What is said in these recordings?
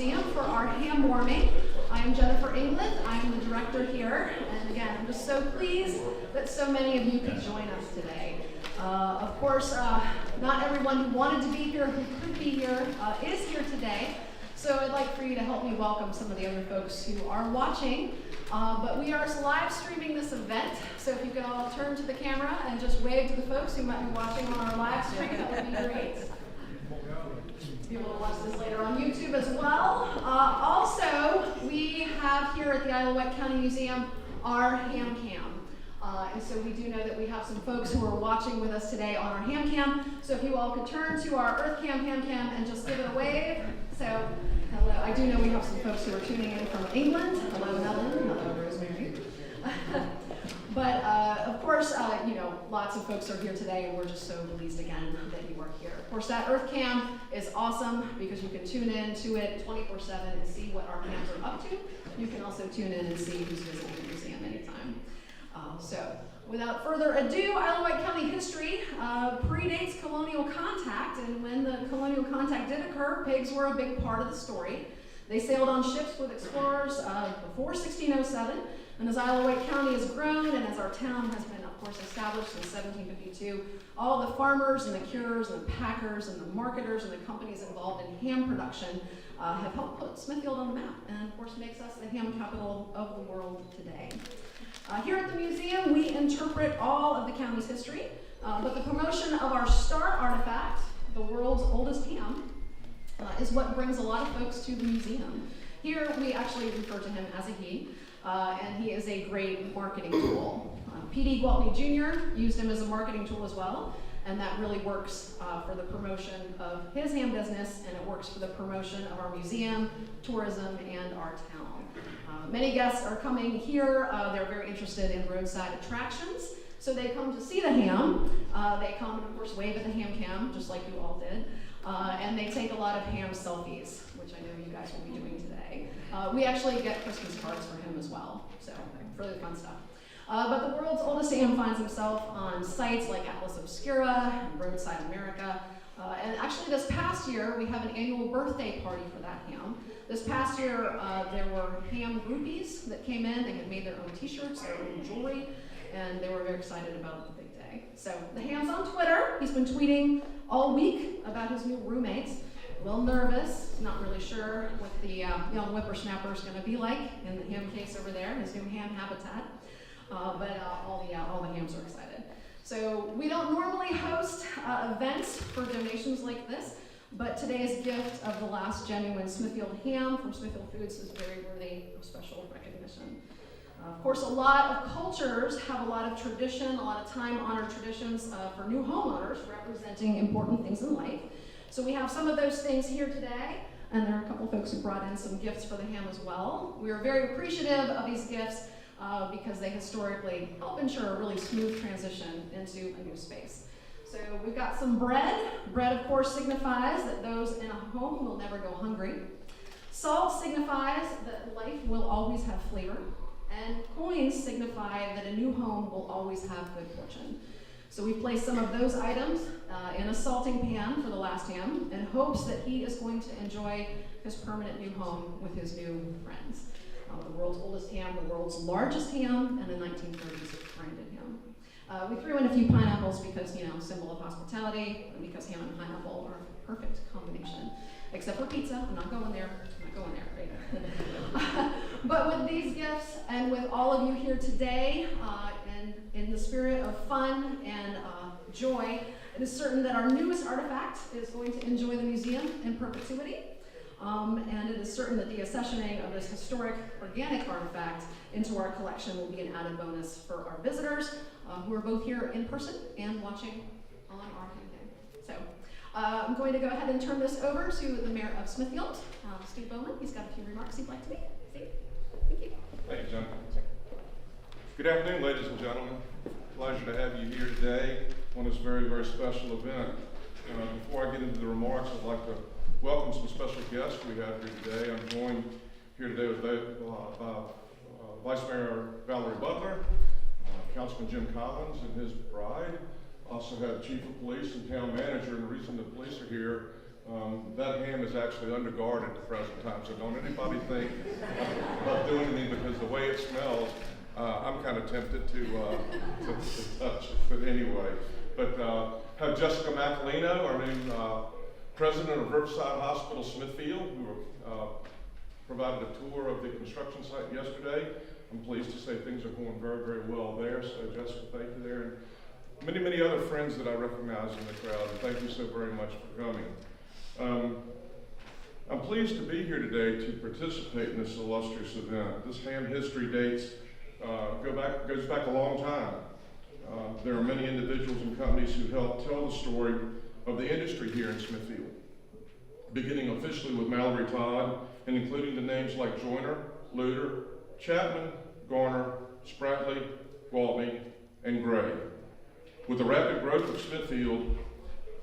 Museum for our Hamwarming. I am Jennifer England. I am the director here, and again, I'm just so pleased that so many of you could join us today. Of course, not everyone who wanted to be here, who could be here, is here today. So I'd like for you to help me welcome some of the other folks who are watching. But we are live streaming this event, so if you could all turn to the camera and just wave to the folks who might be watching on our live stream, that would be great. Be able to watch this later on YouTube as well. Also, we have here at the Isle of Wight County Museum our ham cam. And so we do know that we have some folks who are watching with us today on our ham cam. So if you all could turn to our Earth Cam, ham cam, and just give it a wave. So, hello. I do know we have some folks who are tuning in from England. Hello, Helen. Hello, Rosemary. But of course, lots of folks are here today, and we're just so pleased again that you are here. Of course, that Earth Cam is awesome because you can tune in to it 24/7 and see what our hams are up to. You can also tune in and see who's visiting the museum anytime. So, without further ado, Isle of Wight County history predates colonial contact, and when the colonial contact did occur, pigs were a big part of the story. They sailed on ships with explorers before 1607, and as Isle of Wight County has grown, and as our town has been, of course, established in 1752, all the farmers and the curers and the packers and the marketers and the companies involved in ham production have helped put Smithfield on the map, and of course makes us the ham capital of the world today. Here at the museum, we interpret all of the county's history, but the promotion of our star artifact, the world's oldest ham, is what brings a lot of folks to the museum. Here, we actually refer to him as a he, and he is a great marketing tool. P.D. Gwaltney Jr. used him as a marketing tool as well, and that really works for the promotion of his ham business, and it works for the promotion of our museum, tourism, and our town. Many guests are coming here. They're very interested in roadside attractions, so they come to see the ham. They come and, of course, wave at the ham cam, just like you all did, and they take a lot of ham selfies, which I know you guys will be doing today. We actually get Christmas cards for him as well, so really fun stuff. But the world's oldest ham finds himself on sites like Atlas Obscura and Roadside America. And actually this past year, we have an annual birthday party for that ham. This past year, there were ham groupies that came in. They had made their own t-shirts, their own jewelry, and they were very excited about the big day. So the ham's on Twitter. He's been tweeting all week about his new roommates. A little nervous, not really sure what the young whippersnapper is going to be like in the ham case over there, his new ham habitat. But all the hams are excited. So we don't normally host events for donations like this, but today's gift of the last genuine Smithfield ham from Smithfield Foods is very worthy of special recognition. Of course, a lot of cultures have a lot of tradition, a lot of time-honored traditions for new homeowners representing important things in life. So we have some of those things here today, and there are a couple folks who brought in some gifts for the ham as well. We are very appreciative of these gifts because they historically help ensure a really smooth transition into a new space. So we've got some bread. Bread, of course, signifies that those in a home will never go hungry. Salt signifies that life will always have flavor. And coins signify that a new home will always have good fortune. So we place some of those items in a salting pan for the last ham in hopes that he is going to enjoy his permanent new home with his new friends. The world's oldest ham, the world's largest ham, and a 1930s branded ham. We threw in a few pineapples because, symbol of hospitality, and because ham and pineapple are a perfect combination. Except for pizza, I'm not going there, right? But with these gifts, and with all of you here today, and in the spirit of fun and joy, it is certain that our newest artifact is going to enjoy the museum in perpetuity. And it is certain that the accessioning of this historic organic artifact into our collection will be an added bonus for our visitors who are both here in person and watching on our campaign. So I'm going to go ahead and turn this over to the Mayor of Smithfield, Steve Bowman. He's got a few remarks he'd like to make. Steve, thank you. Thank you, Jen. Good afternoon, ladies and gentlemen. Pleasure to have you here today on this very, very special event. Before I get into the remarks, I'd like to welcome some special guests we have here today. I'm joined here today by Vice Mayor Valerie Butler, Councilman Jim Collins and his bride. Also have Chief of Police and Town Manager, and the reason the police are here That ham is actually under guard at the present time, so don't anybody think about doing anything, because the way it smells, I'm kind of tempted to touch it. But anyway, have Jessica Macalino, our new president of Riverside Hospital Smithfield, who provided a tour of the construction site yesterday. I'm pleased to say things are going very, very well there. So Jessica, thank you there. And many, many other friends that I recognize in the crowd, and thank you so very much for coming. I'm pleased to be here today to participate in this illustrious event. This ham history goes back a long time. There are many individuals and companies who helped tell the story of the industry here in Smithfield, beginning officially with Mallory Todd and including the names like Joyner, Luter, Chapman, Garner, Spratley, Gwaltney, and Gray. With the rapid growth of Smithfield,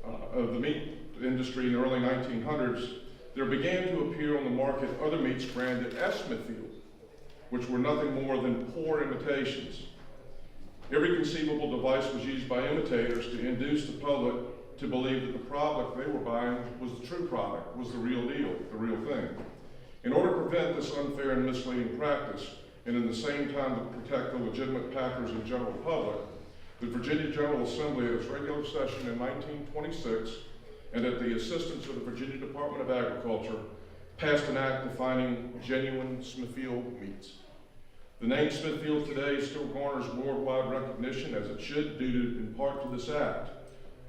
of the meat industry in the early 1900s, there began to appear on the market other meats branded as Smithfield, which were nothing more than poor imitations. Every conceivable device was used by imitators to induce the public to believe that the product they were buying was the true product, was the real deal, the real thing. In order to prevent this unfair and misleading practice, and in the same time to protect the legitimate packers and general public, the Virginia General Assembly at its regular session in 1926, and at the assistance of the Virginia Department of Agriculture, passed an act defining genuine Smithfield meats. The name Smithfield today still garners worldwide recognition, as it should, due in part to this act.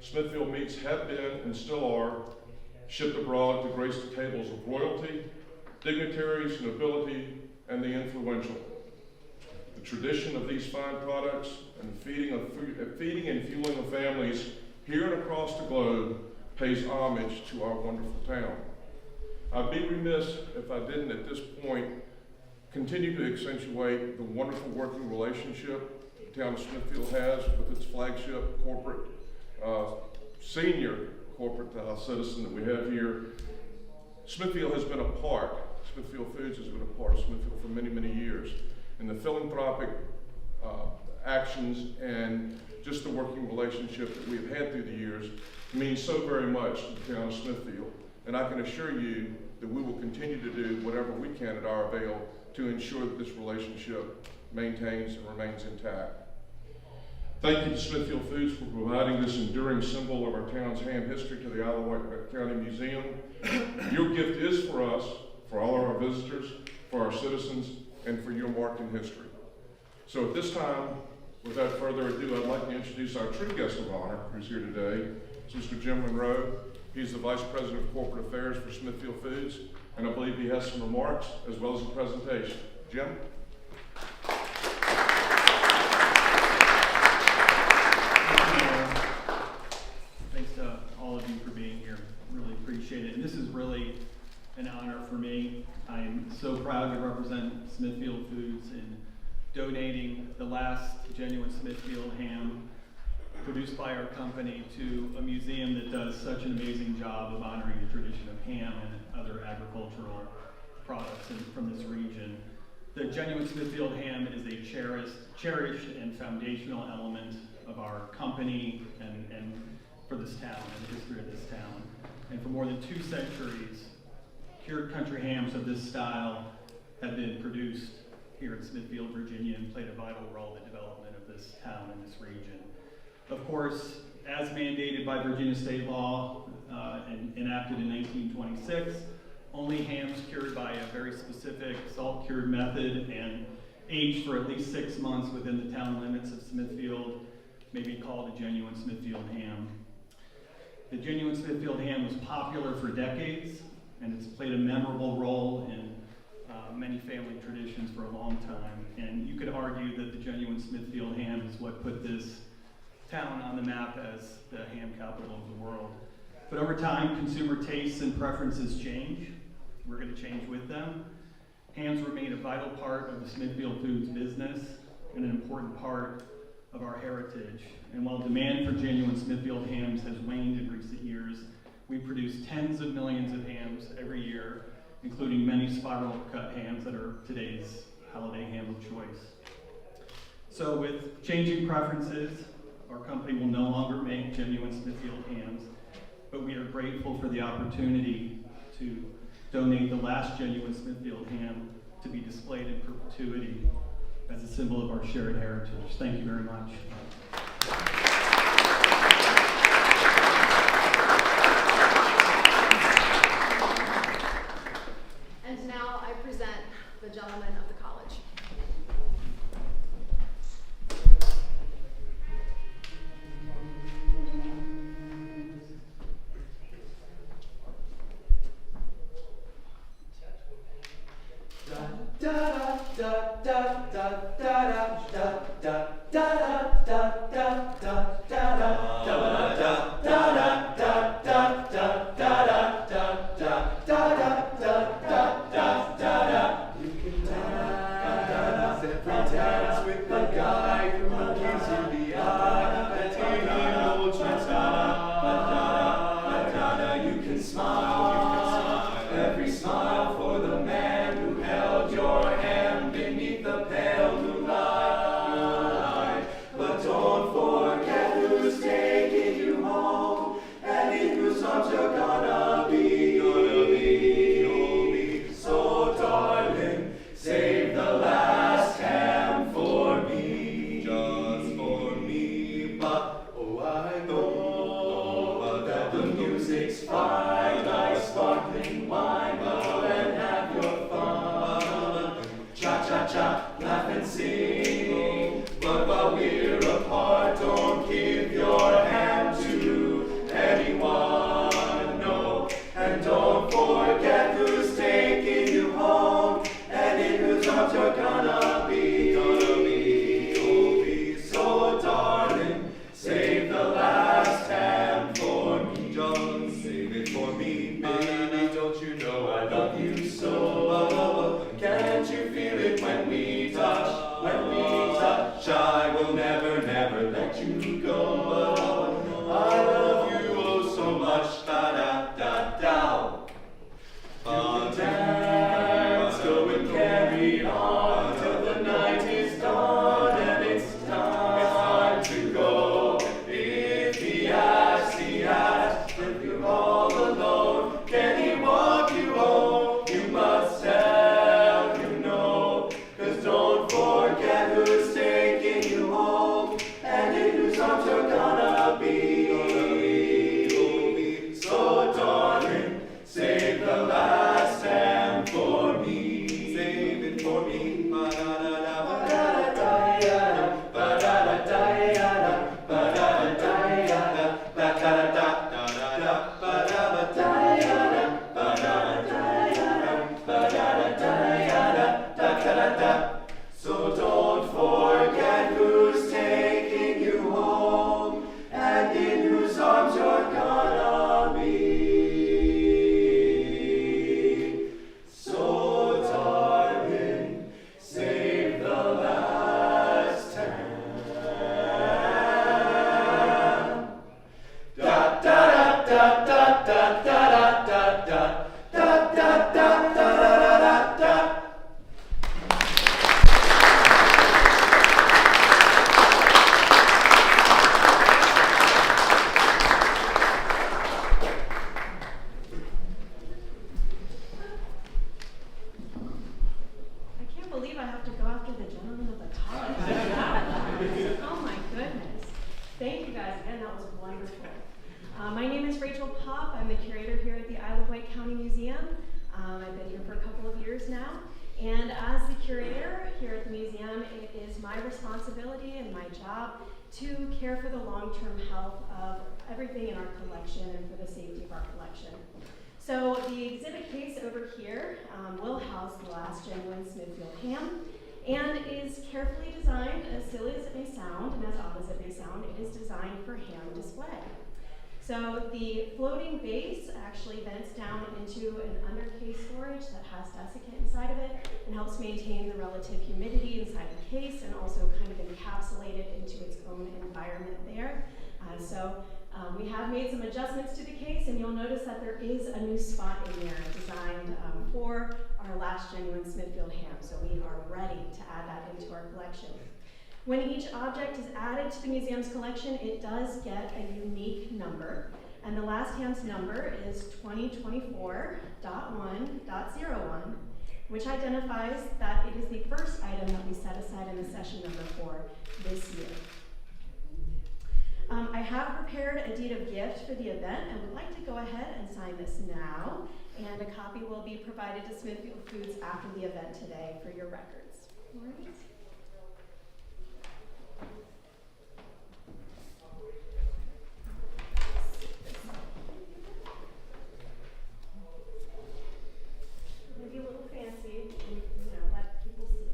Smithfield meats have been, and still are, shipped abroad to grace the tables of royalty, dignitaries, nobility, and the influential. The tradition of these fine products and feeding and fueling of families here and across the globe pays homage to our wonderful town. I'd be remiss if I didn't at this point continue to accentuate the wonderful working relationship the town of Smithfield has with its flagship corporate, senior corporate citizen that we have here. Smithfield has been a part, Smithfield Foods has been a part of Smithfield for many, many years. And the philanthropic actions and just the working relationship that we've had through the years means so very much to the town of Smithfield. And I can assure you that we will continue to do whatever we can at our avail to ensure that this relationship maintains and remains intact. Thank you to Smithfield Foods for providing this enduring symbol of our town's ham history to the Isle of Wight County Museum. Your gift is for us, for all of our visitors, for our citizens, and for your marked in history. So at this time, without further ado, I'd like to introduce our true guest of honor who's here today. It's Mr. Jim Monroe. He's the Vice President of Corporate Affairs for Smithfield Foods, and I believe he has some remarks as well as a presentation. Jim? Thanks to all of you for being here. Really appreciate it. And this is really an honor for me. I'm so proud to represent Smithfield Foods in donating the last genuine Smithfield ham produced by our company to a museum that does such an amazing job of honoring the tradition of ham and other agricultural products from this region. The genuine Smithfield ham is a cherished and foundational element of our company and for this town and the history of this town. And for more than 2 centuries, cured country hams of this style have been produced here in Smithfield, Virginia, and played a vital role in the development of this town and this region. Of course, as mandated by Virginia state law and enacted in 1926, only hams cured by a very specific salt-cured method and aged for at least 6 months within the town limits of Smithfield may be called a genuine Smithfield ham. The genuine Smithfield ham was popular for decades, and it's played a memorable role in many family traditions for a long time. And you could argue that the genuine Smithfield ham is what put this town on the map as the ham capital of the world. But over time, consumer tastes and preferences change. We're going to change with them. Hams remain a vital part of the Smithfield Foods business and an important part of our heritage. And while demand for genuine Smithfield hams has waned in recent years, we produce tens of millions of hams every year, including many spiral cut hams that are today's holiday ham of choice. So with changing preferences, our company will no longer make genuine Smithfield hams. but we are grateful for the opportunity to donate the last genuine Smithfield ham to be displayed in perpetuity as a symbol of our shared heritage. Thank you very much. And now I present the gentleman of the college. To care for the long-term health of everything in our collection and for the safety of our collection. So the exhibit case over here will house the last genuine Smithfield ham and is carefully designed, as silly as it may sound and as odd as it may sound, it is designed for ham display. So the floating base actually vents down into an undercase storage that has desiccant inside of it and helps maintain the relative humidity inside the case and also kind of encapsulate it into its own environment there. We have made some adjustments to the case, and you'll notice that there is a new spot in there designed for our last genuine Smithfield ham. So we are ready to add that into our collection. When each object is added to the museum's collection, it does get a unique number. and the last ham's number is 2024.1.01, which identifies that it is the first item that we set aside in the session number for this year. I have prepared a deed of gift for the event and would like to go ahead and sign this now, and a copy will be provided to Smithfield Foods after the event today for your records. All right. Maybe a little fancy, and, let people see it.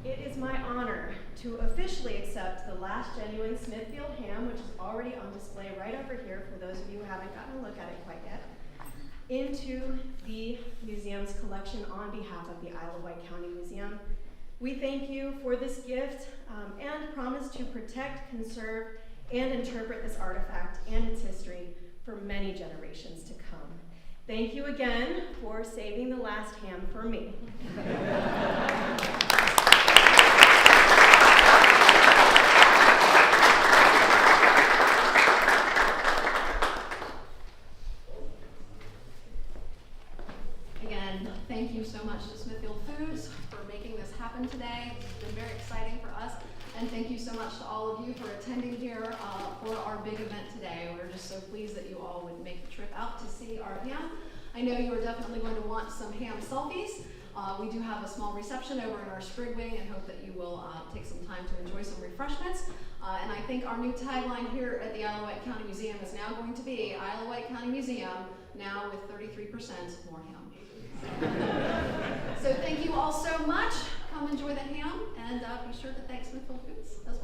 It is my honor to officially accept the last genuine Smithfield ham, which is already on display right over here for those of you who haven't gotten a look at it quite yet, into the museum's collection on behalf of the Isle of Wight County Museum. We thank you for this gift and promise to protect, conserve, and interpret this artifact and its history for many generations to come. Thank you again for saving the last ham for me. Again, thank you so much to Smithfield Foods for making this happen today. It's been very exciting for us. And thank you so much to all of you for attending here for our big event today. We're just so pleased that you all would make the trip out to see our ham. I know you are definitely going to want some ham selfies. We do have a small reception over in our sprig wing and hope that you will take some time to enjoy some refreshments. And I think our new tagline here at the Isle of Wight County Museum is now going to be Isle of Wight County Museum, now with 33% more ham. So thank you all so much. Come enjoy the ham, and be sure to thank Smithfield Foods as well.